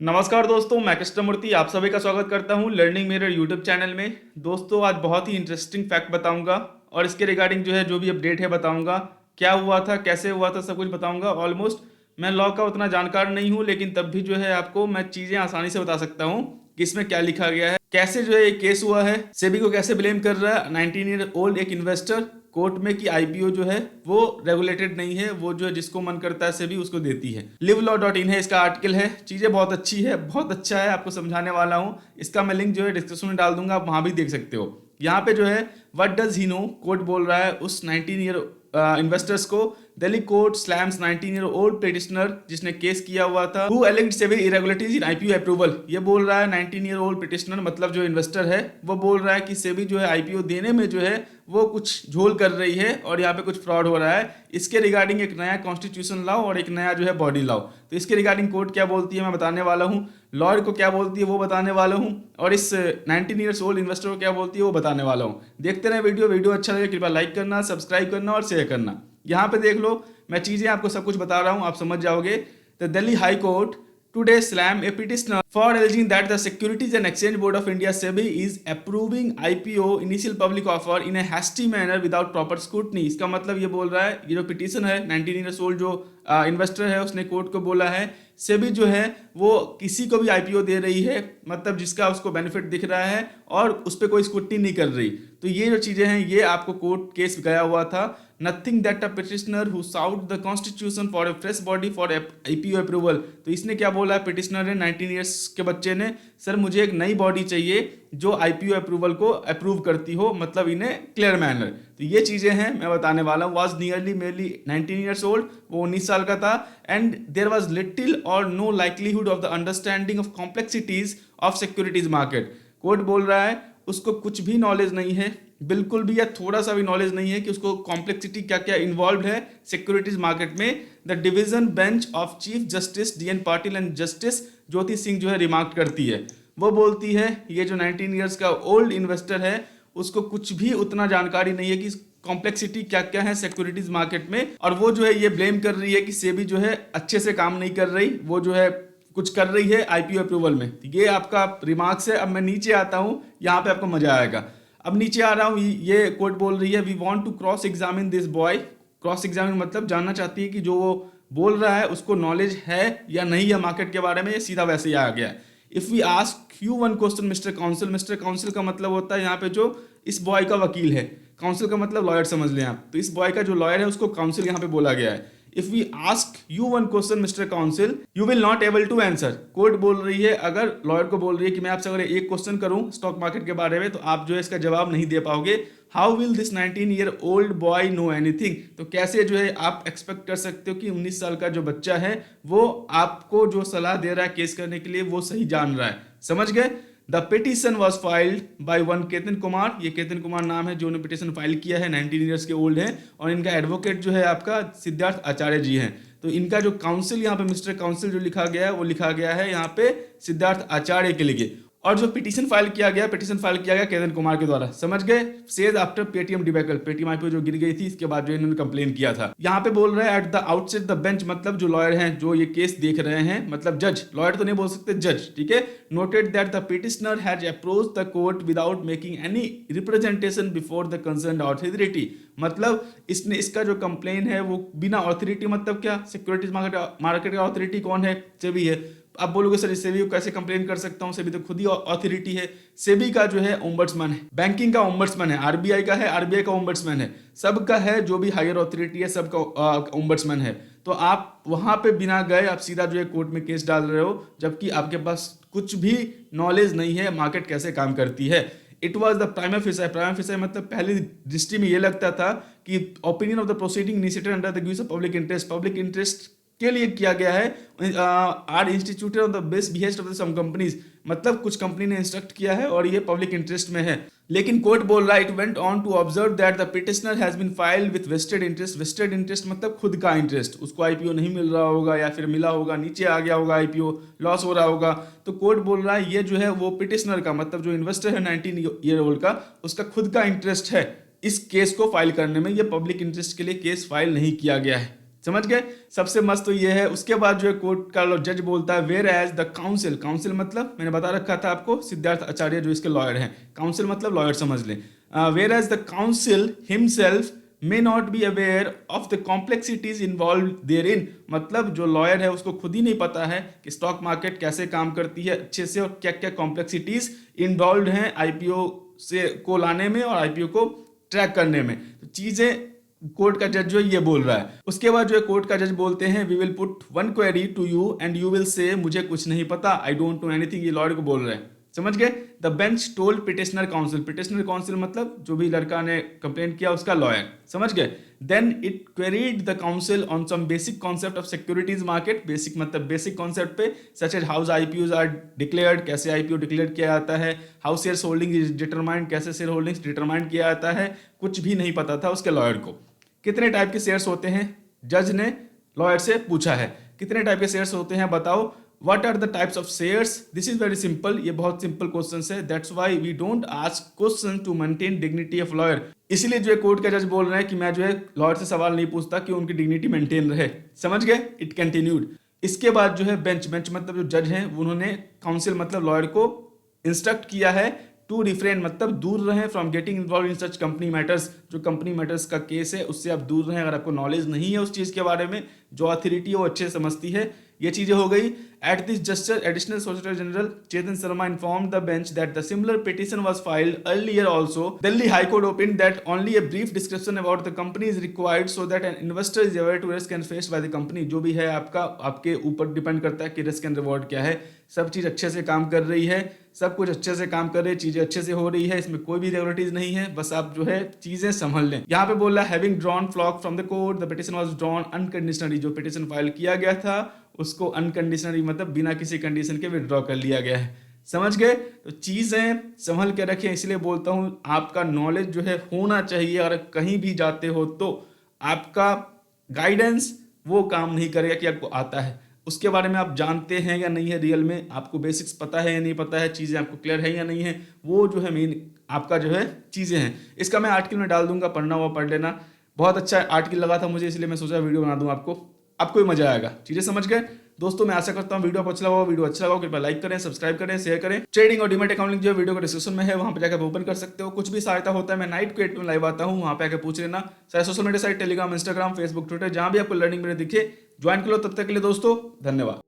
नमस्कार दोस्तों, मैं कृष्णमूर्ति आप सभी का स्वागत करता हूं लर्निंग मिरर यूट्यूब चैनल में। दोस्तों आज बहुत ही इंटरेस्टिंग फैक्ट बताऊंगा और इसके रिगार्डिंग जो भी अपडेट है बताऊंगा। क्या हुआ था, कैसे हुआ था, सब कुछ बताऊंगा। ऑलमोस्ट मैं लॉ का उतना जानकार नहीं हूं, लेकिन तब भी आपको मैं चीज़ें आसानी से बता सकता हूं कि इसमें क्या लिखा गया है, कैसे ये केस हुआ है, सेबी को कैसे ब्लेम कर रहा है 19 ईयर ओल्ड एक इन्वेस्टर कोर्ट में कि आईपीओ वो रेगुलेटेड नहीं है, वो जिसको मन करता है सेबी उसको देती है। live law.in है इसका आर्टिकल है। चीजें बहुत अच्छी है, बहुत अच्छा है, आपको समझाने वाला हूँ। इसका मैं लिंक डिस्क्रिप्शन में डाल दूंगा, आप वहां भी देख सकते हो। यहाँ पे what does he know, court बोल रहा है उस 19 ईयर इन्वेस्टर्स को। Delhi court slams 19-year-old petitioner जिसने केस किया हुआ था who alleged several irregularities in IPO approval. ये बोल रहा है 19-year-old पिटिशनर मतलब जो इन्वेस्टर है वो बोल रहा है कि सेबी आईपीओ देने में वो कुछ झोल कर रही है और यहाँ पे कुछ फ्रॉड हो रहा है। इसके रिगार्डिंग एक नया कॉन्स्टिट्यूशन लाओ और एक नया बॉडी लाओ। तो इसके रिगार्डिंग कोर्ट क्या बोलती है मैं बताने वाला हूँ, लॉयर को क्या बोलती है वो बताने वाला हूँ, और इस 19 years old इन्वेस्टर को क्या बोलती है वो बताने वाला हूँ। देखते रहे वीडियो अच्छा लगे कृपया लाइक करना, सब्सक्राइब करना और शेयर करना। यहाँ पे देख लो, मैं चीजें आपको सब कुछ बता रहा हूँ, आप समझ जाओगे। The Delhi high court today slammed a petitioner for alleging that the Securities and Exchange Board of India (SEBI) is approving IPO initial public offer in a hasty manner without proper scrutiny। इसका मतलब ये बोल रहा है, ये जो petition है 19 years old investor है उसने कोर्ट को बोला है सेबी वो किसी को भी आईपीओ दे रही है, मतलब जिसका उसको बेनिफिट दिख रहा है और उस पर कोई स्क्रूटनी नहीं कर रही। तो ये जो चीजें हैं ये आपको कोर्ट केस गया हुआ था। Nothing that a petitioner who sought the constitution for a fresh body for IPO approval. तो इसने क्या बोला है पिटिशनर ने, 19 ईयर्स के बच्चे ने, सर मुझे एक नई बॉडी चाहिए जो आईपीओ अप्रूवल को अप्रूव करती हो, मतलब इन्हें क्लियर मैनर। तो ये चीजें हैं मैं बताने वाला हूँ। Was nearly merely 19 years old, वो 19 साल का था, and there was little or no likelihood of the understanding of complexities of securities market. Court बोल रहा है उसको कुछ भी नॉलेज नहीं है, बिल्कुल भी या थोड़ा सा भी नॉलेज नहीं है कि उसको कॉम्प्लेक्सिटी क्या क्या इन्वॉल्व है सिक्योरिटीज मार्केट में। The division bench of chief justice D N Patil and justice Jyoti Singh remark करती है, वो बोलती है ये जो 19 ईयर्स का ओल्ड इन्वेस्टर है उसको कुछ भी उतना जानकारी नहीं है कि कॉम्प्लेक्सिटी क्या क्या है सिक्योरिटीज मार्केट में, और वो ये ब्लेम कर रही है कि सेबी अच्छे से काम नहीं कर रही, वो कुछ कर रही है आईपीओ अप्रूवल में। ये आपका रिमार्क्स है। अब मैं नीचे आता हूँ, यहाँ पे आपको मजा आएगा। अब नीचे आ रहा हूँ, ये कोर्ट बोल रही है we want to cross examine this boy. Cross examine मतलब जानना चाहती है कि जो वो बोल रहा है उसको नॉलेज है या नहीं है मार्केट के बारे में। ये सीधा वैसे ही आ गया है। If we ask you one question mister counsel, mister counsel का मतलब होता है यहाँ पे जो इस बॉय का वकील है, काउंसिल का मतलब लॉयर समझ लें आप। तो इस बॉय का जो लॉयर है उसको काउंसिल यहाँ पे बोला गया है। If we ask you one question mister counsel you will not able to answer. Court बोल रही है, अगर लॉयर को बोल रही है कि मैं आपसे अगर एक क्वेश्चन करूं स्टॉक मार्केट के बारे में तो आप इसका जवाब नहीं दे पाओगे। How will this 19-year-old boy know anything. तो कैसे आप एक्सपेक्ट कर सकते हो कि 19 साल का जो बच्चा है वो आपको जो सलाह दे रहा है केस करने के लिए वो सही जान रहा है। समझ गए। The petition was filed by one Ketan Kumar, ये केतन कुमार नाम है जो ने पिटिशन फाइल किया है, 19 ईयर्स के ओल्ड हैं, और इनका एडवोकेट आपका सिद्धार्थ आचार्य जी हैं। तो इनका जो काउंसिल यहाँ पे मिस्टर काउंसिल जो लिखा गया है वो लिखा गया है यहाँ पे सिद्धार्थ आचार्य के लिए। और जो पिटीशन फाइल किया गया केतन कुमार के द्वारा। समझ गए। Says after Paytm debacle, Paytm IPO जो गिर गई थी इसके बाद इन्होंने कंप्लेन किया था। यहाँ पे बोल रहे हैं at the outset the bench, मतलब जो लॉयर हैं जो ये केस देख रहे हैं, मतलब जज, लॉयर तो नहीं बोल सकते जज, ठीक है। Noted that the petitioner has approach the court without making any representation before the concerned authority. मतलब इसने इसका जो कंप्लेन है वो बिना अथॉरिटी, मतलब क्या, सिक्योरिटीज मार्केट का अथॉरिटी कौन है, सेबी है। आप बोलोगे सर सेबी को कैसे कंप्लेन कर सकता हूँ, सेबी तो खुद ही अथॉरिटी है। सेबी का ओम्बड्समैन है, बैंकिंग का ओम्बड्समैन है, आरबीआई का है, आरबीआई का ओम्बड्समैन है, सबका है, जो भी हायर अथॉरिटी है सबका ओम्बड्समैन है। तो आप वहां पे बिना गए आप सीधा कोर्ट में केस डाल रहे हो, जबकि आपके पास कुछ भी नॉलेज नहीं है मार्केट कैसे काम करती है। It was the prima facie, prima facie मतलब पहली दृष्टि में ये लगता था कि opinion of the proceeding initiated under the views of public interest, public interest के लिए किया गया है। Are instituted on the best behest of some companies, मतलब कुछ कंपनी ने इंस्ट्रक्ट किया है और ये पब्लिक इंटरेस्ट में है। लेकिन कोर्ट बोल रहा है it went on to observe that the petitioner has been filed with vested interest. Vested interest मतलब खुद का इंटरेस्ट, उसको आईपीओ नहीं मिल रहा होगा या फिर मिला होगा, नीचे आ गया होगा, आईपीओ लॉस हो रहा होगा। तो कोर्ट बोल रहा है ये वो पिटिशनर का, मतलब जो इन्वेस्टर है 19 ईयर ओल्ड का, उसका खुद का इंटरेस्ट है इस केस को फाइल करने में। ये पब्लिक इंटरेस्ट के लिए केस फाइल नहीं किया गया है। समझ गए। सबसे मस्त तो ये है। उसके बाद जो है कोर्ट का जज बोलता है whereas the counsel, counsel मतलब मैंने बता रखा था आपको, सिद्धार्थ आचार्य जो इसके लॉयर हैं, काउंसिल मतलब लॉयर समझ लें। Whereas the counsel himself may not be aware of the complexities involve therein, मतलब जो लॉयर है उसको खुद ही नहीं पता है कि स्टॉक मार्केट कैसे काम करती है अच्छे से और क्या क्या कॉम्प्लेक्सिटीज इन्वॉल्व हैं आईपीओ से को लाने में और आईपीओ को ट्रैक करने में। तो चीजें कोर्ट का जज जो है ये बोल रहा है। उसके बाद जो है कोर्ट का जज बोलते हैं we will put one query to you and you will say मुझे कुछ नहीं पता, आई डोंट नो एनीथिंग, ये लॉयर को बोल रहे हैं। समझ गए। The bench told petitioner counsel, petitioner counsel मतलब जो भी लड़का ने कंप्लेंट किया उसका लॉयर, समझ गए। Then it queried the council on some basic concept of securities market, basic मतलब बेसिक कॉन्सेप्ट पे, such as how IPOs are declared, कैसे आईपीओ डिक्लेयर किया जाता है, how share holding is determined, कैसे शेयर होल्डिंग्स डिटरमाइंड किया जाता है, कुछ भी नहीं पता था उसके लॉयर को। कितने टाइप के शेयर्स होते हैं, जज ने लॉयर से पूछा है कितने टाइप के शेयर्स होते हैं बताओ, what are the types of shares, this is very simple, ये बहुत सिंपल क्वेश्चन है, that's why we don't ask question to maintain dignity of lawyer. इसीलिए जो है कोर्ट का जज बोल रहे हैं कि मैं जो है लॉयर से सवाल नहीं पूछता कि उनकी डिग्निटी मेंटेन रहे। समझ गए। It continued. इसके बाद जो है बेंच, बेंच मतलब जो जज हैं उन्होंने काउंसिल मतलब लॉयर को इंस्ट्रक्ट किया है टू रिफ्रेन मतलब दूर रहें from getting involve in such company matters, जो कंपनी मैटर्स का केस है उससे आप दूर रहें। अगर आपको नॉलेज नहीं है उस चीज़ के बारे में, जो अथॉरिटी है वो अच्छे से समझती है, ये चीजें हो गई। At this justice additional solicitor general Chetan Sharma informed the bench that the similar petition was filed earlier also. Delhi high court opinioned that only a brief description about the company is required so that an investor is aware to risk and faced by the company. जो भी है आपका आपके ऊपर depend करता है कि risk and reward क्या है। सब चीज अच्छे से काम कर रही है, सब कुछ अच्छे से काम कर रही है, चीजें अच्छे से हो रही है, इसमें कोई भी रेगुलेटरीज नहीं है, बस आप जो है चीजें संभल लें। यहाँ पे बोल रहा है having drawn flak from the court the petition was drawn unconditionally, जो पिटिशन फाइल किया गया था उसको अनकंडीशनली मतलब बिना किसी कंडीशन के विड्रॉ कर लिया गया है। समझ गए। तो चीजें संभल के रखें, इसलिए बोलता हूं आपका नॉलेज जो है होना चाहिए। अगर कहीं भी जाते हो तो आपका गाइडेंस वो काम नहीं करेगा कि आपको आता है, उसके बारे में आप जानते हैं या नहीं है, रियल में आपको बेसिक्स पता है या नहीं पता है, चीज़ें आपको क्लियर है या नहीं है, वो जो है मेन आपका जो है चीज़ें हैं। इसका मैं आर्टिकल में डाल दूंगा, पढ़ना हुआ पढ़ लेना। बहुत अच्छा आर्टिकल लगा था मुझे, इसलिए मैं सोचा वीडियो बना दूं आपको भी मजा आएगा। चीजें समझ गए दोस्तों। मैं आशा करता हूं वीडियो आपको अच्छा लगा, वीडियो अच्छा लगा कृपया लाइक करें, सब्सक्राइब करें, शेयर करें। ट्रेडिंग और डीमैट अकाउंट लिंक जो है वीडियो को डिस्क्रिप्शन में है, वहां पे जाकर ओपन कर सकते हो। कुछ भी सहायता होता है मैं नाइट को 8 में लाइव आता हूं, वहां पे आकर पूछ लेना। चाहे social media site Telegram, Instagram, Facebook, Twitter, जहां भी आपको लर्निंग मेरे दिखे ज्वाइन कर लो। तब तक के लिए दोस्तों धन्यवाद।